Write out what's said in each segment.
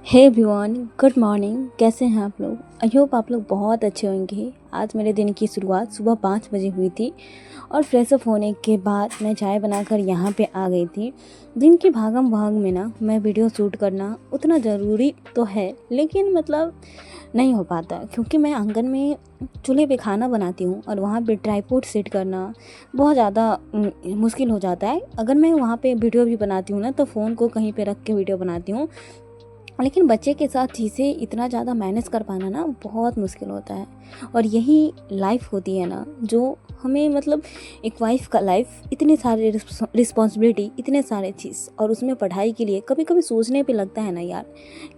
Hey everyone, good morning. कैसे हैं आप लोग? आई होप आप लोग बहुत अच्छे होंगे। आज मेरे दिन की शुरुआत सुबह 5 बजे हुई थी और फ्रेश अप होने के बाद मैं चाय बनाकर यहाँ पे आ गई थी। दिन की भागम भाग में ना मैं वीडियो शूट करना उतना ज़रूरी तो है, लेकिन नहीं हो पाता क्योंकि मैं आंगन में चूल्हे पे खाना बनाती हूँ और वहाँ पे ट्राइपॉड सेट करना बहुत ज़्यादा मुश्किल हो जाता है। अगर मैं वहाँ पे वीडियो भी बनाती हूँ ना तो फ़ोन को कहीं पे रख के वीडियो बनाती हूँ, लेकिन बच्चे के साथ चीज़ें इतना ज़्यादा मैनेज कर पाना ना बहुत मुश्किल होता है। और यही लाइफ होती है ना जो हमें एक वाइफ का लाइफ, इतने सारे रिस्पॉन्सिबिलिटी, इतने सारे चीज़, और उसमें पढ़ाई के लिए कभी कभी सोचने पे लगता है ना यार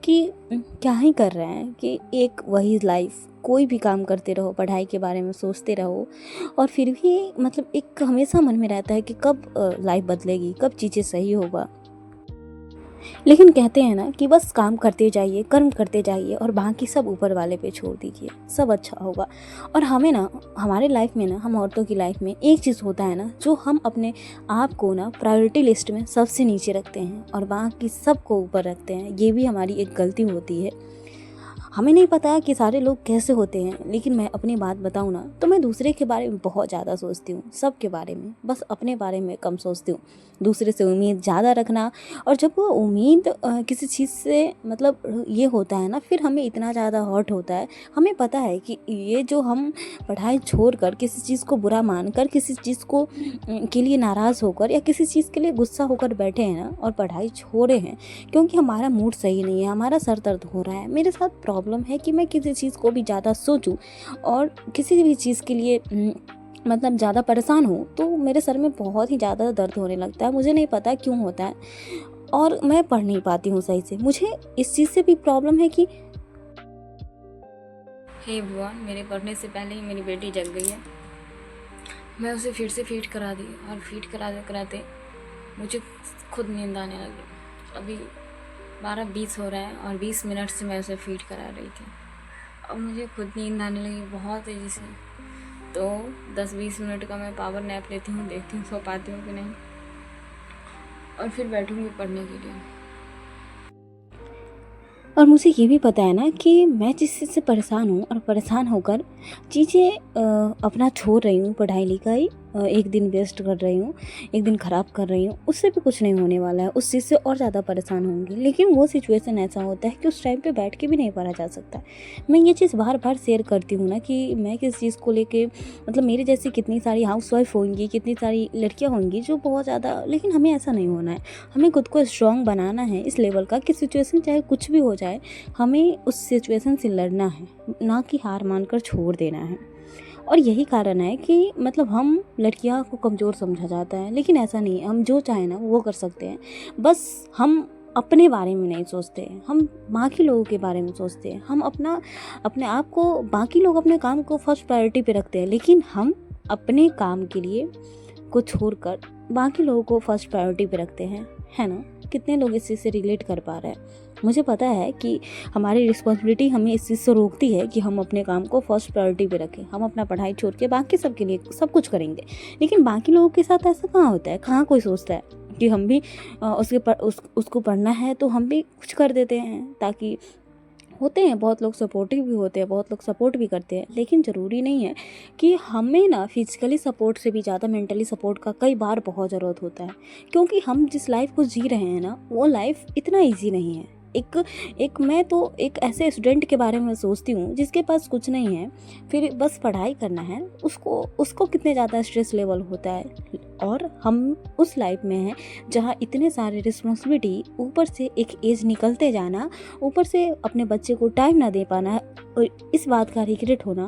कि क्या ही कर रहे हैं, कि एक वही लाइफ, कोई भी काम करते रहो, पढ़ाई के बारे में सोचते रहो, और फिर भी एक हमेशा मन में रहता है कि कब लाइफ बदलेगी, कब चीज़ें सही होगा। लेकिन कहते हैं ना कि बस काम करते जाइए, कर्म करते जाइए और बाकी सब ऊपर वाले पे छोड़ दीजिए, सब अच्छा होगा। और हमें ना, हमारे लाइफ में ना, हम औरतों की लाइफ में एक चीज़ होता है ना जो हम अपने आप को ना प्रायोरिटी लिस्ट में सबसे नीचे रखते हैं और बाकी सब को ऊपर रखते हैं। ये भी हमारी एक गलती होती है। हमें नहीं पता कि सारे लोग कैसे होते हैं, लेकिन मैं अपनी बात बताऊँ ना तो मैं दूसरे के बारे में बहुत ज़्यादा सोचती हूँ, सब के बारे में, बस अपने बारे में कम सोचती हूँ। दूसरे से उम्मीद ज़्यादा रखना, और जब वो उम्मीद किसी चीज़ से ये होता है ना, फिर हमें इतना ज़्यादा हर्ट होता है। हमें पता है कि ये जो हम पढ़ाई छोड़कर किसी चीज़ को बुरा मानकर, किसी चीज़ को के लिए नाराज़ होकर या किसी चीज़ के लिए गुस्सा होकर बैठे हैं ना और पढ़ाई छोड़े हैं क्योंकि हमारा मूड सही नहीं है, हमारा सर दर्द हो रहा है। मेरे साथ प्रॉब्लम है कि मैं किसी चीज़ को भी ज़्यादा सोचूं और किसी भी चीज़ के लिए ज़्यादा परेशान हूँ तो मेरे सर में बहुत ही ज़्यादा दर्द होने लगता है। मुझे नहीं पता क्यों होता है और मैं पढ़ नहीं पाती हूँ सही से। मुझे इस चीज़ से भी प्रॉब्लम है कि हे भगवान, मेरे पढ़ने से पहले ही मेरी बेटी जग गई है। मैं उसे फिर से फीड करा दी और फीड कराते कराते मुझे खुद नींद आने लगी। अभी 12:20 हो रहा है और 20 मिनट से मैं उसे फीड करा रही थी। अब मुझे खुद नींद आने लगी बहुत तेज़ी से। तो 10-20 मिनट का मैं पावर नैप लेती हूँ, देखती हूँ सो पाती हूँ कि नहीं, और फिर बैठूँगी पढ़ने के लिए। और मुझे ये भी पता है ना कि मैं जिस चीज़ से परेशान हूँ और परेशान होकर चीज़ें अपना छोड़ रही हूँ, पढ़ाई लिखाई एक दिन वेस्ट कर रही हूँ, एक दिन ख़राब कर रही हूँ, उससे भी कुछ नहीं होने वाला है, उस चीज़ से और ज़्यादा परेशान होंगी। लेकिन वो सिचुएशन ऐसा होता है कि उस टाइम पे बैठ के भी नहीं पढ़ा जा सकता। मैं ये चीज़ बार बार शेयर करती हूँ ना कि मैं किस चीज़ को लेके, मेरे जैसी कितनी सारी हाउसवाइफ होंगी, कितनी सारी लड़कियाँ होंगी जो बहुत ज़्यादा, लेकिन हमें ऐसा नहीं होना है। हमें खुद को स्ट्रॉन्ग बनाना है इस लेवल का कि सिचुएशन चाहे कुछ भी हो जाए, हमें उस सिचुएशन से लड़ना है, ना कि हार मानकर छोड़ देना है। और यही कारण है कि हम लड़कियां को कमज़ोर समझा जाता है, लेकिन ऐसा नहीं है। हम जो चाहें ना वो कर सकते हैं। बस हम अपने बारे में नहीं सोचते, हम बाकी लोगों के बारे में सोचते हैं। हम अपने आप को, बाकी लोग अपने काम को फर्स्ट प्रायोरिटी पे रखते हैं, लेकिन हम अपने काम के लिए को छोड़कर बाकी लोगों को फर्स्ट प्रायोरिटी पे रखते हैं, है ना? कितने लोग इस चीज़ से रिलेट कर पा रहे हैं? मुझे पता है कि हमारी रिस्पॉन्सिबिलिटी हमें इस चीज़ से रोकती है कि हम अपने काम को फर्स्ट प्रायोरिटी पे रखें। हम अपना पढ़ाई छोड़ के बाकी सब के लिए सब कुछ करेंगे, लेकिन बाकी लोगों के साथ ऐसा कहाँ होता है? कहाँ कोई सोचता है कि हम भी उसको पढ़ना है तो हम भी कुछ कर देते हैं, ताकि होते हैं बहुत लोग सपोर्टिव भी होते हैं, बहुत लोग सपोर्ट भी करते हैं, लेकिन ज़रूरी नहीं है कि हमें ना फिजिकली सपोर्ट से भी ज़्यादा मेंटली सपोर्ट का कई बार बहुत ज़रूरत होता है। क्योंकि हम जिस लाइफ को जी रहे हैं ना, वो लाइफ इतना ईजी नहीं है। मैं तो एक ऐसे स्टूडेंट के बारे में सोचती हूँ जिसके पास कुछ नहीं है, फिर बस पढ़ाई करना है, उसको उसको कितने ज़्यादा स्ट्रेस लेवल होता है। और हम उस लाइफ में हैं जहाँ इतने सारे रिस्पॉन्सिबिलिटी, ऊपर से एक एज निकलते जाना, ऊपर से अपने बच्चे को टाइम ना दे पाना, और इस बात का रिग्रेट होना,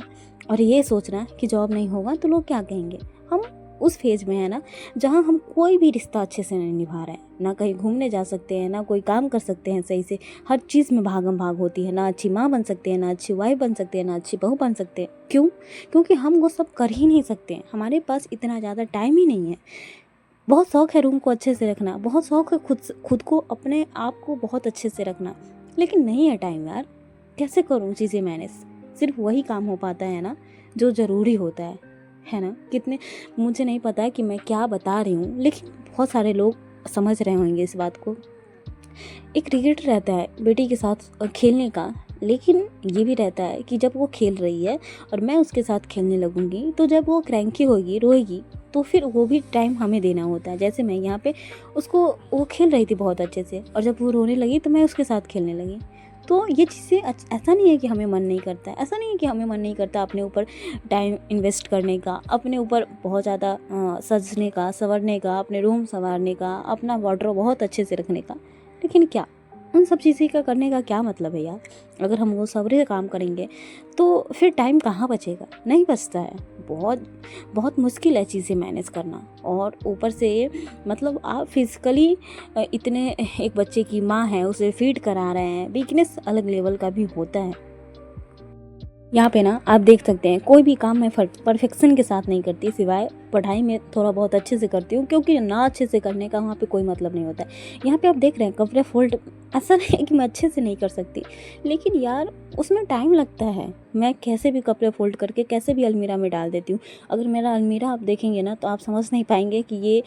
और ये सोचना कि जॉब नहीं होगा तो लोग क्या कहेंगे। हम उस फेज में है ना जहाँ हम कोई भी रिश्ता अच्छे से नहीं निभा रहे हैं, ना कहीं घूमने जा सकते हैं, ना कोई काम कर सकते हैं सही से, हर चीज़ में भागम भाग होती है, ना अच्छी माँ बन सकते हैं, ना अच्छी वाइफ बन सकते हैं, ना अच्छी बहू बन सकते हैं। क्यों? क्योंकि हम वो सब कर ही नहीं सकते हैं, हमारे पास इतना ज़्यादा टाइम ही नहीं है। बहुत शौक़ है रूम को अच्छे से रखना, बहुत शौक़ है खुद को, अपने आप को बहुत अच्छे से रखना, लेकिन नहीं है टाइम यार। कैसे करूँ चीज़ें मैनेज? सिर्फ वही काम हो पाता है ना जो ज़रूरी होता है ना? मुझे नहीं पता कि मैं क्या बता रही हूँ, लेकिन बहुत सारे लोग समझ रहे होंगे इस बात को। एक रिग्रेट रहता है बेटी के साथ खेलने का, लेकिन ये भी रहता है कि जब वो खेल रही है और मैं उसके साथ खेलने लगूँगी, तो जब वो क्रैंकी होगी, रोएगी, तो फिर वो भी टाइम हमें देना होता है। जैसे मैं यहाँ पे उसको, वो खेल रही थी बहुत अच्छे से और जब वो रोने लगी तो मैं उसके साथ खेलने लगी। तो ये चीज़ें ऐसा नहीं है कि हमें मन नहीं करता है, ऐसा नहीं है कि हमें मन नहीं करता अपने ऊपर टाइम इन्वेस्ट करने का, अपने ऊपर बहुत ज़्यादा सजने का, संवरने का, अपने रूम संवारने का, अपना वार्डरोब बहुत अच्छे से रखने का। लेकिन क्या उन सब चीज़ें का करने का क्या मतलब है यार? अगर हम वो सब्र से काम करेंगे तो फिर टाइम कहाँ बचेगा? नहीं बचता है। बहुत बहुत मुश्किल है चीज़ें मैनेज करना। और ऊपर से मतलब आप फिज़िकली इतने, एक बच्चे की माँ है, उसे फीड करा रहे हैं, वीकनेस अलग लेवल का भी होता है। यहाँ पे ना आप देख सकते हैं, कोई भी काम मैं परफेक्शन के साथ नहीं करती, सिवाय पढ़ाई में थोड़ा बहुत अच्छे से करती हूँ, क्योंकि ना अच्छे से करने का वहाँ पे कोई मतलब नहीं होता है। यहाँ पे आप देख रहे हैं कपड़े फोल्ड, ऐसा नहीं है कि मैं अच्छे से नहीं कर सकती, लेकिन यार उसमें टाइम लगता है। मैं कैसे भी कपड़े फोल्ड करके कैसे भी अलमीरा में डाल देती हूँ। अगर मेरा अलमीरा आप देखेंगे ना तो आप समझ नहीं पाएंगे कि ये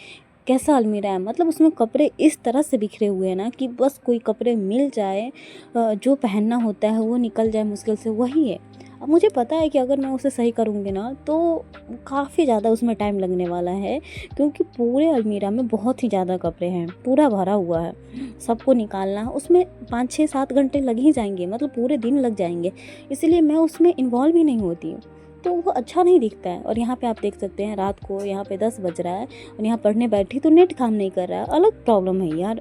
कैसा अलमीरा है। मतलब उसमें कपड़े इस तरह से बिखरे हुए हैं ना कि बस कोई कपड़े मिल जाए, जो पहनना होता है वो निकल जाए मुश्किल से, वही है। अब मुझे पता है कि अगर मैं उसे सही करूँगी ना तो काफ़ी ज़्यादा उसमें टाइम लगने वाला है, क्योंकि पूरे अलमीरा में बहुत ही ज़्यादा कपड़े हैं, पूरा भरा हुआ है। सबको निकालना उसमें 5-6-7 घंटे लग ही जाएंगे, मतलब पूरे दिन लग जाएंगे। इसलिए मैं उसमें इन्वॉल्व ही नहीं होती हूँ, तो वो अच्छा नहीं दिखता है। और यहाँ पे आप देख सकते हैं रात को यहाँ पे 10 बज रहा है और यहाँ पढ़ने बैठी तो नेट काम नहीं कर रहा है। अलग प्रॉब्लम है यार।